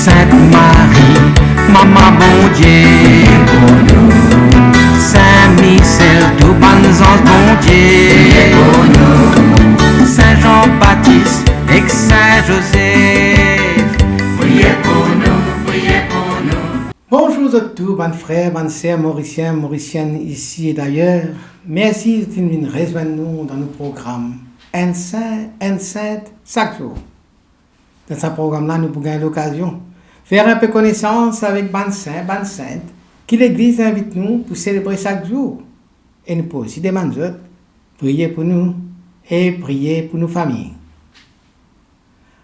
Sainte Marie, Maman bon Dieu pour nous. Saint Michel, tout bon ange bon Dieu pour nous. Saint Jean-Baptiste et Saint Joseph, priez pour nous, priez pour nous. Bonjour à tous, bonnes frères, bonnes sœurs, mauriciens, mauriciennes ici et d'ailleurs. Merci de nous rejoindre dans nos programmes Un Saint, Un Sainte, chaque jour. Dans ce programme-là, nous pouvons l'occasion de faire un peu connaissance avec bonnes saints, bonnes saintes, qui l'Église invite nous pour célébrer chaque jour. Et nous pouvons aussi demander prier pour nous et prier pour nos familles.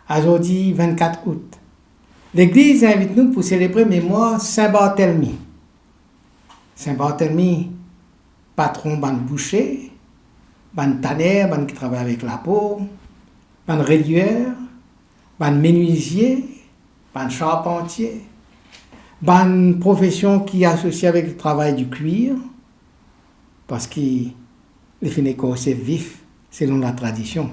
Aujourd'hui, 24 août, l'Église invite nous pour célébrer mémoire Saint Barthélemy. Saint Barthélemy, patron ban boucher, ban tanner, ban qui travaille avec la peau, ban relieur, ban menuisier, ban charpentier, ban profession qui est associée avec le travail du cuir, parce qu'il est écossais vif selon la tradition.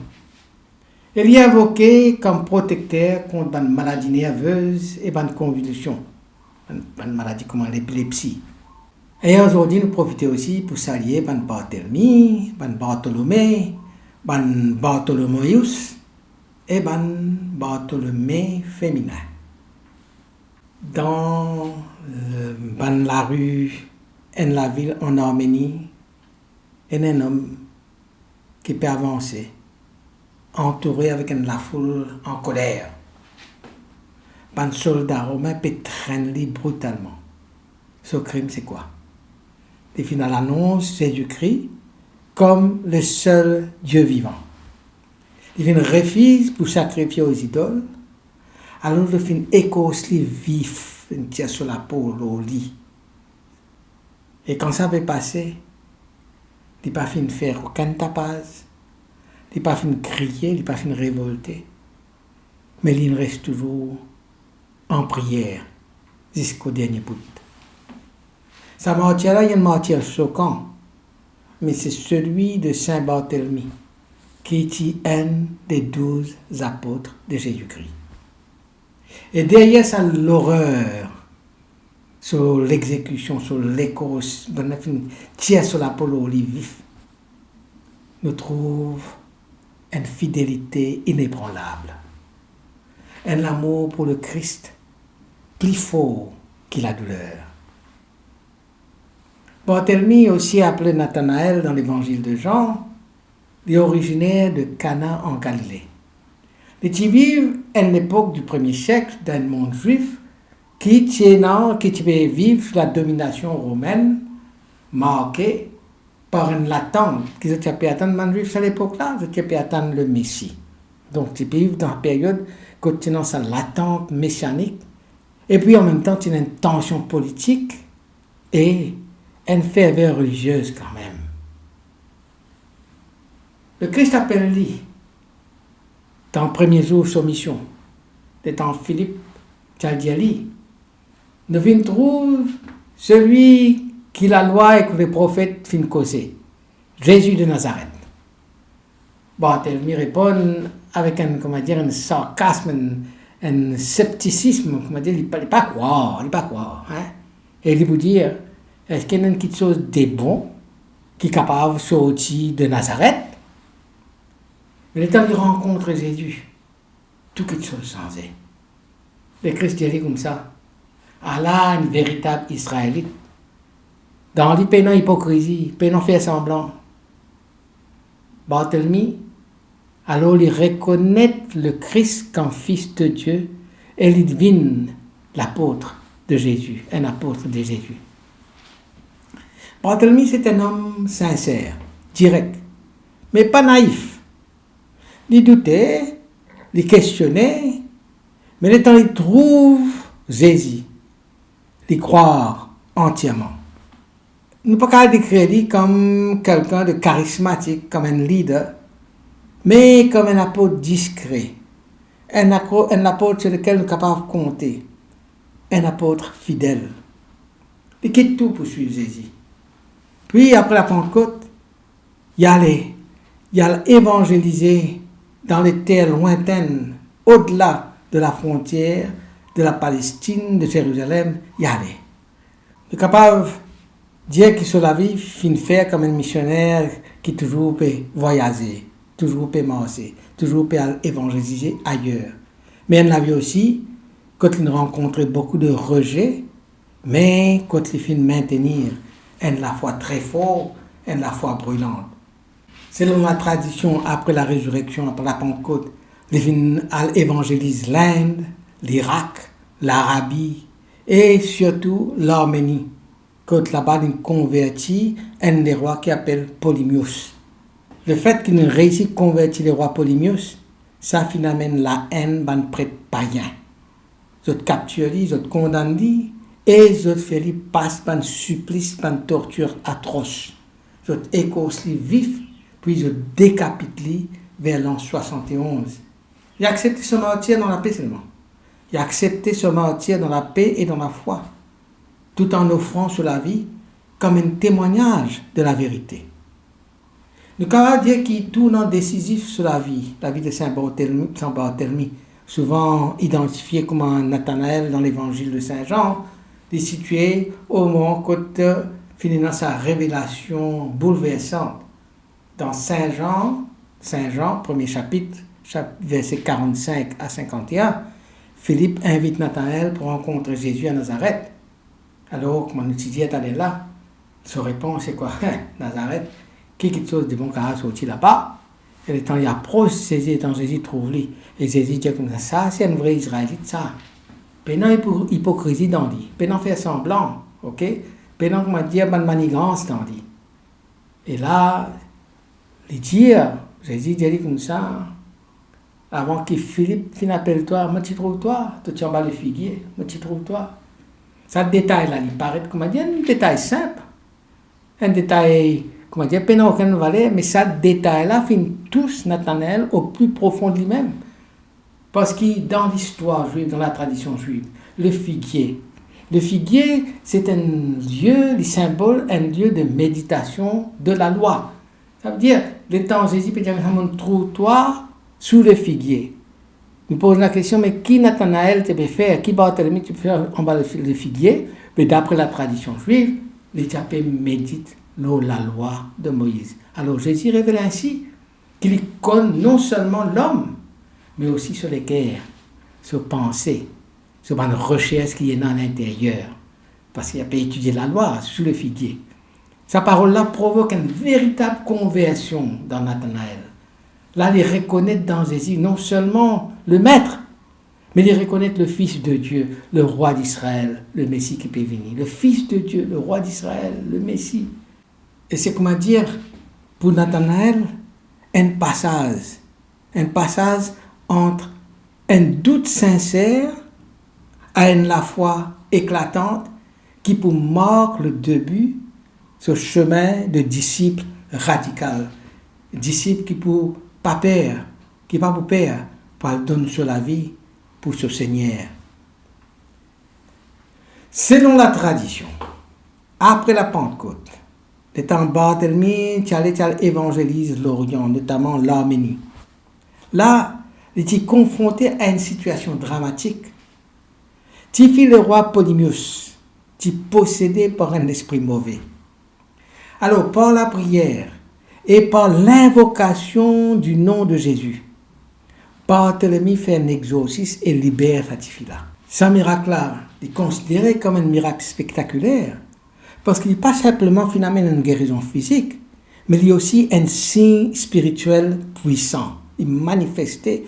Il est invoqué comme protecteur contre les maladies nerveuses et les convulsions, les maladies comme l'épilepsie. Et aujourd'hui, nous profitons aussi pour saluer les Barthélemy, les Bartholomé, les Bartholoméus et les Bartholomé féminins. Dans la rue, en la ville, en Arménie, il y a un homme qui peut avancer, entouré avec la foule en colère. Un soldat romain peut traîner brutalement. Ce crime, c'est quoi? Il finit l'annonce Jésus-Christ comme le seul Dieu vivant. Il finit refuse pour sacrifier aux idoles, alors il finit écorce vif, il tire sur la peau, au lit. Et quand ça va passer, il n'a pas fini de faire aucun tapage. Il n'est pas fini de crier, il n'est pas fini de révolter. Mais il reste toujours en prière jusqu'au dernier bout. Sa martyre-là, il y a une martyre choquante, mais c'est celui de Saint Barthélemy, qui est un des 12 apôtres de Jésus-Christ. Et derrière ça, l'horreur sur l'exécution, sur l'écorce, tire sur la peau au lit vif, nous trouve une fidélité inébranlable, un amour pour le Christ plus fort que la douleur. Barthélemy, aussi appelé Nathanaël dans l'évangile de Jean, est originaire de Cana en Galilée. Il vit à l'époque du 1er siècle d'un monde juif qui vivre la domination romaine marquée par une attente, qu'ils étaient pu attendre les Juifs à l'époque-là, ils étaient pu attendre le Messie. Donc, ils vivent dans une période contenant sa l'attente messianique, et puis en même temps, il y a une tension politique et une ferveur religieuse quand même. Le Christ appelle lui, dans le premier jour de sa mission, étant Philippe, Tchaldiali, nous venons trouver celui qui la loi et que les prophètes fin causer, Jésus de Nazareth. Barthélemy répond avec un sarcasme, un scepticisme, il ne peut pas croire, hein? Et il vous dire, est-ce qu'il y a quelque chose de bon qui est capable de sortir de Nazareth? Mais le temps qu'il rencontre Jésus, tout quelque chose changé. Le Christ dit comme ça, Allah, une véritable Israélite. Dans l'hypénon hypocrisie, l'hypénon fait semblant. Barthélemy, alors il reconnaît le Christ comme fils de Dieu et il devine l'apôtre de Jésus, un apôtre de Jésus. Barthélemy, c'est un homme sincère, direct, mais pas naïf. Il doutait, il questionnait, mais le temps il trouve Jésus, il croit entièrement. Nous ne pouvons pas décrire lui comme quelqu'un de charismatique, comme un leader, mais comme un apôtre discret, un apôtre sur lequel nous sommes capables de compter, un apôtre fidèle. Il quitte tout pour suivre Jésus. Puis après la Pentecôte, il y a évangélisé dans les terres lointaines, au-delà de la frontière de la Palestine, de Jérusalem, y aller. Le capable dire que sur la vie, fin faire comme un missionnaire qui toujours peut voyager, toujours peut marcher, toujours peut évangéliser ailleurs. Mais on a vu aussi, quand il rencontrait beaucoup de rejet, mais quand il finit maintenir la foi très forte, la foi brûlante. Selon la tradition, après la résurrection, après la Pentecôte, il évangélise l'Inde, l'Irak, l'Arabie et surtout l'Arménie. Quand là-bas, il convertit un des rois qui s'appelle Polymios. Le fait qu'il réussit à convertir le roi Polymios, ça finalement la haine d'un prêtre païen. Ils ont capturé, ils ont condamné et ils ont fait passer un supplice, une torture atroce. Ils ont écorché vif, puis ils ont décapité vers l'an 71. Il a accepté ce martyr dans la paix seulement. Il a accepté ce martyr dans la paix et dans la foi, tout en offrant sur la vie comme un témoignage de la vérité. Nous pouvons dire qu'il tourne décisif sur la vie de Saint Barthélemy, souvent identifié comme un Nathanaël dans l'évangile de Saint Jean, est situé au moment où finit dans sa révélation bouleversante. Dans Saint Jean, premier chapitre, versets 45 à 51, Philippe invite Nathanaël pour rencontrer Jésus à Nazareth. Alors, comme on étudie est allé là, sa réponse c'est quoi? Nazareth, quelque chose de bon qui sorti là-bas. Et le temps il approche Jésus, et Jésus trouve-lui. Et Jésus dit comme ça, c'est un vrai Israélite, ça. Pendant hypocrisie dans lui, pendant faire semblant, ok? Pendant qu'on m'a dit, bonne manigance dans lui. Et là, Jésus dit comme ça, avant que Philippe appelle toi, moi tu trouves toi, tu en bas le figuier, moi tu trouves toi. Ça détail là, il paraît comme un détail simple, un détail, comment dire, pas aucune valeur, mais ça détail là finit tous Nathanaël au plus profond de lui-même, parce que dans l'histoire juive, dans la tradition juive, le figuier, c'est un lieu, le symbole, un lieu de méditation de la loi. Ça veut dire, le temps Jésus peut dire, trouve-toi sous le figuier. Nous posons la question, mais qui Nathanaël te peut faire, qui Barthélemy te peut faire en bas le figuier? Mais d'après la tradition juive, les Japés méditent la loi de Moïse. Alors Jésus révèle ainsi qu'il connaît non seulement l'homme, mais aussi sur les cœurs, sur pensée, sur une recherche qui est dans l'intérieur. Parce qu'il a pas étudié la loi sous le figuier. Sa parole-là provoque une véritable conversion dans Nathanaël. Là, il reconnaît dans Jésus non seulement le Maître, mais il reconnaît le Fils de Dieu, le Roi d'Israël, le Messie qui peut venir. Le Fils de Dieu, le Roi d'Israël, le Messie. Et c'est comment dire, pour Nathanaël, un passage entre un doute sincère à la foi éclatante qui pour marquer le début ce chemin de disciple radical. Disciple qui pour pas peur, qui pas pour peur, pour donner sur la vie pour ce Seigneur. Selon la tradition, après la Pentecôte, le temps Barthélemy, tu évangélise l'Orient, notamment l'Arménie. Là, il est confronté à une situation dramatique. Tu fis le roi Polymios, tu possédé par un esprit mauvais. Alors, par la prière et par l'invocation du nom de Jésus, Barthélemy fait un exorcisme et libère cette fille-là. Ce miracle-là est considéré comme un miracle spectaculaire parce qu'il n'est pas simplement finalement une guérison physique, mais il y a aussi un signe spirituel puissant. Il manifestait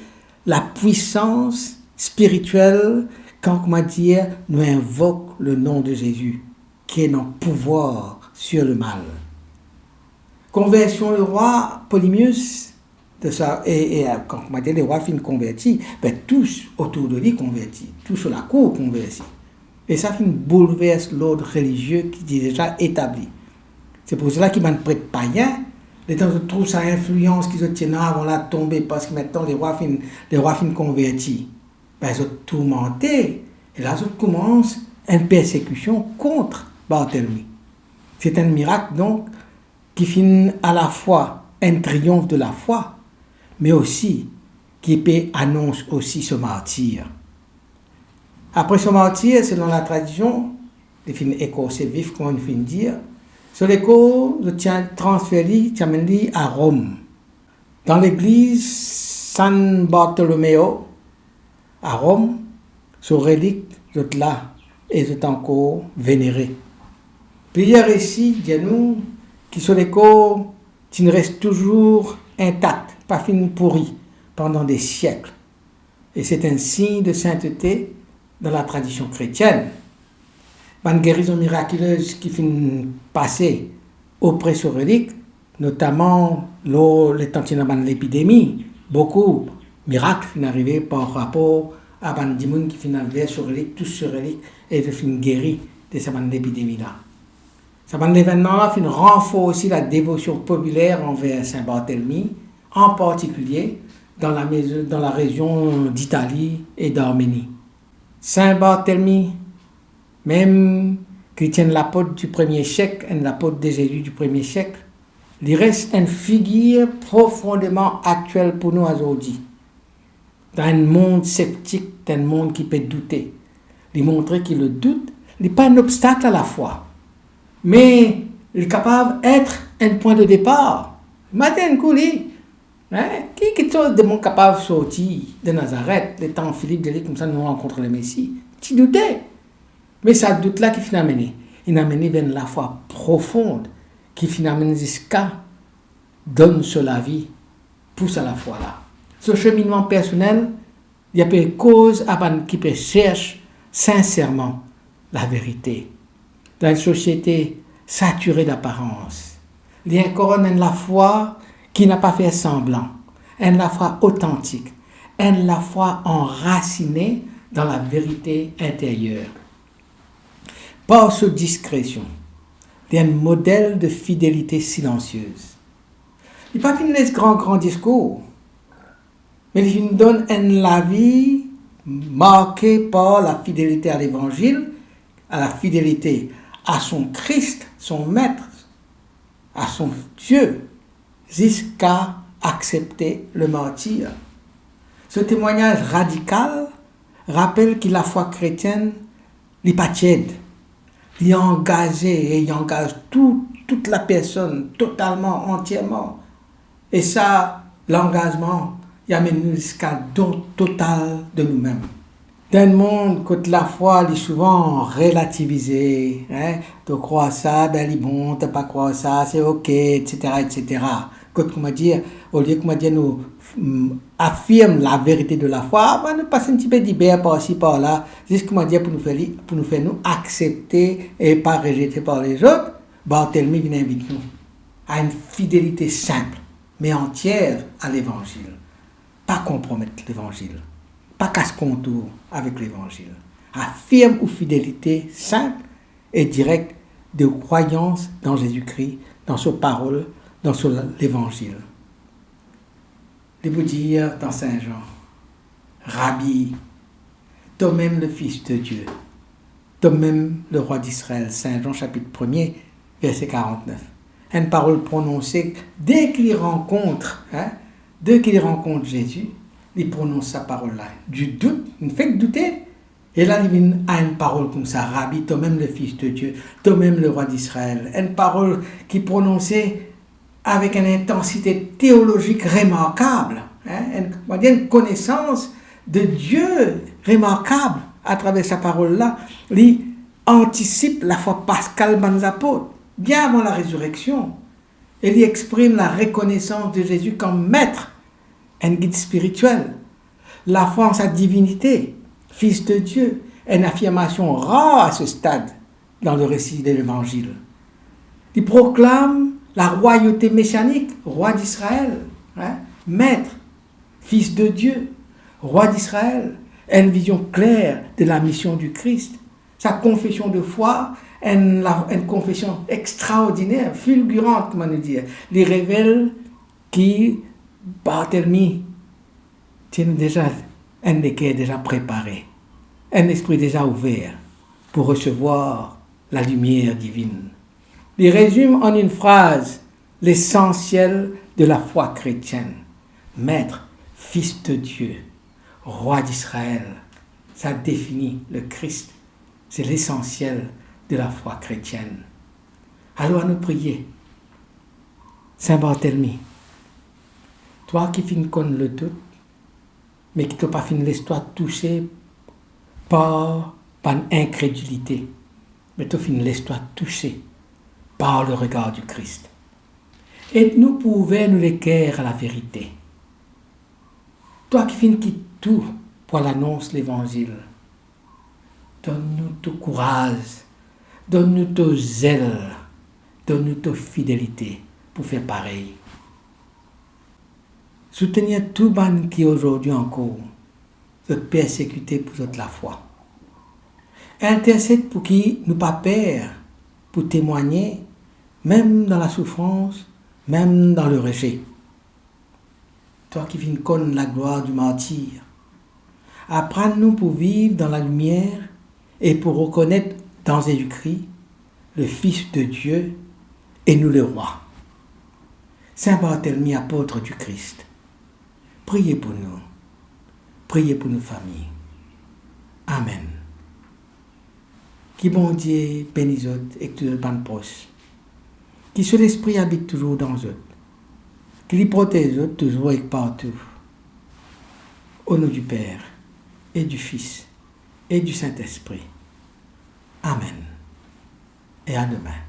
la puissance spirituelle quand, comment dire, nous invoque le nom de Jésus, qui est un pouvoir sur le mal. Conversion le roi Polymius, de ça, et quand on dit les rois finissent convertis, ben, tous autour de lui convertis, tous sur la cour convertis. Et ça finit bouleverse l'ordre religieux qui est déjà établi. C'est pour cela qu'il m'a prêtre païen, les temps où trouve sa influence qu'ils ont tenu avant la tomber, parce que maintenant les rois finissent convertis. Ben, ils ont tourmenté, et là ils commencent une persécution contre Barthélemy. C'est un miracle donc qui finit à la fois un triomphe de la foi, mais aussi qui annonce aussi ce martyr. Après son martyr, selon la tradition, les films écossais vifs, comme on finit de dire, sur l'écho, le tient transféré à Rome, dans l'église San Bartolomeo, à Rome, son relique, là, est encore vénéré. Plusieurs récits, nous, qui sur l'écho, qui restent toujours intacts, pas finis pourris, pendant des siècles. Et c'est un signe de sainteté dans la tradition chrétienne. Une guérison miraculeuse qui finit passer auprès de ce relique, notamment les temps de l'épidémie, beaucoup de miracles finissent arriver par rapport à des gens qui finissent vers ce relique, tous ce relique, et de finissent guéris de cette épidémie-là. Ce événement-là finit renforcer aussi la dévotion populaire envers Saint Barthélemy, en particulier dans la région d'Italie et d'Arménie. Saint Barthélemy, même chrétien l'apôtre du premier siècle, et l'apôtre de Jésus du premier siècle, il reste une figure profondément actuelle pour nous aujourd'hui. Dans un monde sceptique, dans un monde qui peut douter. Il montre que le doute n'est pas un obstacle à la foi, mais il est capable d'être un point de départ. Matin, couli. Qui est de mon capable de sortir de Nazareth, le temps Philippe de l'île, comme ça nous rencontrons le Messie? Tu doutais. Mais ça doute-là qui finit amené. Il a amené vers la foi profonde qui finalement jusqu'à donne sur la vie, pousse à la foi là. Ce cheminement personnel, il y a des causes qui peut chercher sincèrement la vérité. Dans une société saturée d'apparence, il y a encore la foi qui n'a pas fait semblant, la foi authentique, la foi enracinée dans la vérité intérieure. Par sa discrétion, il y a un modèle de fidélité silencieuse. Il n'est pas fini de grand discours, mais il nous donne la vie marquée par la fidélité à l'évangile, à la fidélité à son Christ, son maître, à son Dieu, jusqu'à accepter le martyre. Ce témoignage radical rappelle que la foi chrétienne n'est pas tiède. Il est engagé et il engage toute la personne totalement, entièrement. Et ça, l'engagement, il amène jusqu'à don total de nous-mêmes. Dans le monde, quand la foi est souvent relativisée, tu crois ça, ben il est bon, tu pas croire ça, c'est ok, etc., etc. Quand au lieu que nous affirme la vérité de la foi, on nous passe un petit peu d'hiver par-ci, par-là, juste pour nous faire nous accepter et pas rejeter par les autres. Barthélemy vient inviter nous à une fidélité simple, mais entière à l'évangile. Pas compromettre l'évangile, pas casse-contour avec l'évangile. Affirme une fidélité simple et directe de croyance dans Jésus-Christ, dans sa parole, dans l'évangile. Il vous dire dans Saint Jean, Rabbi, toi-même le Fils de Dieu, toi-même le roi d'Israël, Saint Jean chapitre 1er, verset 49. Une parole prononcée dès qu'il rencontre Jésus, il prononce sa parole-là. Du doute, il fait douter. Et là, il a une parole comme ça, Rabbi, toi-même le Fils de Dieu, toi-même le roi d'Israël. Une parole qui est prononcée avec une intensité théologique remarquable, une connaissance de Dieu remarquable à travers sa parole-là. Il anticipe la foi pascale des apôtres, bien avant la résurrection. Et il exprime la reconnaissance de Jésus comme maître, un guide spirituel, la foi en sa divinité, Fils de Dieu, une affirmation rare à ce stade dans le récit de l'Évangile. Il proclame la royauté messianique, roi d'Israël, maître, Fils de Dieu, roi d'Israël, une vision claire de la mission du Christ. Sa confession de foi, une confession extraordinaire, fulgurante, comment nous dire. Il révèle qui Barthélemy tient déjà un cœur déjà préparé, un esprit déjà ouvert pour recevoir la lumière divine. Il résume en une phrase l'essentiel de la foi chrétienne. Maître, Fils de Dieu, Roi d'Israël, Ça définit le Christ. C'est l'essentiel de la foi chrétienne. Alors à nous prier. Saint Barthélemy, toi qui fin connais le doute, mais qui t'as pas fini l'histoire touchée par incrédulité, mais tu fini l'histoire touchée par le regard du Christ. Et nous pouvons nous l'équerre à la vérité. Toi qui finis quitte tout pour l'annonce de l'évangile, donne-nous ton courage, donne-nous ton zèle, donne-nous ton fidélité pour faire pareil. Soutenir tout ban qui aujourd'hui encore sont persécutés pour toute la foi. Intercède pour qui nous pas peur, pour témoigner, même dans la souffrance, même dans le rejet. Toi qui viens connaître la gloire du martyr, apprends-nous pour vivre dans la lumière et pour reconnaître dans Jésus-Christ le Fils de Dieu et nous le roi. Saint Barthélemy, apôtre du Christ, priez pour nous, priez pour nos familles. Amen. Qui bon Dieu bénisse et que tout le monde proche. Qui sur l'esprit habite toujours dans eux. Qui les protège toujours et partout. Au nom du Père et du Fils et du Saint-Esprit. Amen. Et à demain.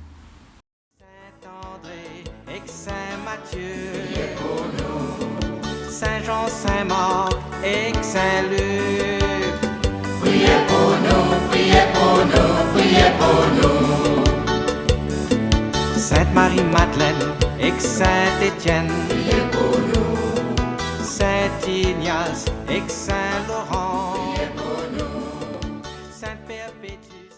Saint-André et Saint-Matthieu, priez pour nous. Saint-Jean, Saint-Marc et Saint-Luc, Priez pour nous, priez pour nous, priez pour nous. Sainte-Marie-Madeleine et Saint-Étienne, Priez pour nous, Saint-Ignace et Saint-Laurent, priez pour nous. Sainte-Perpétue.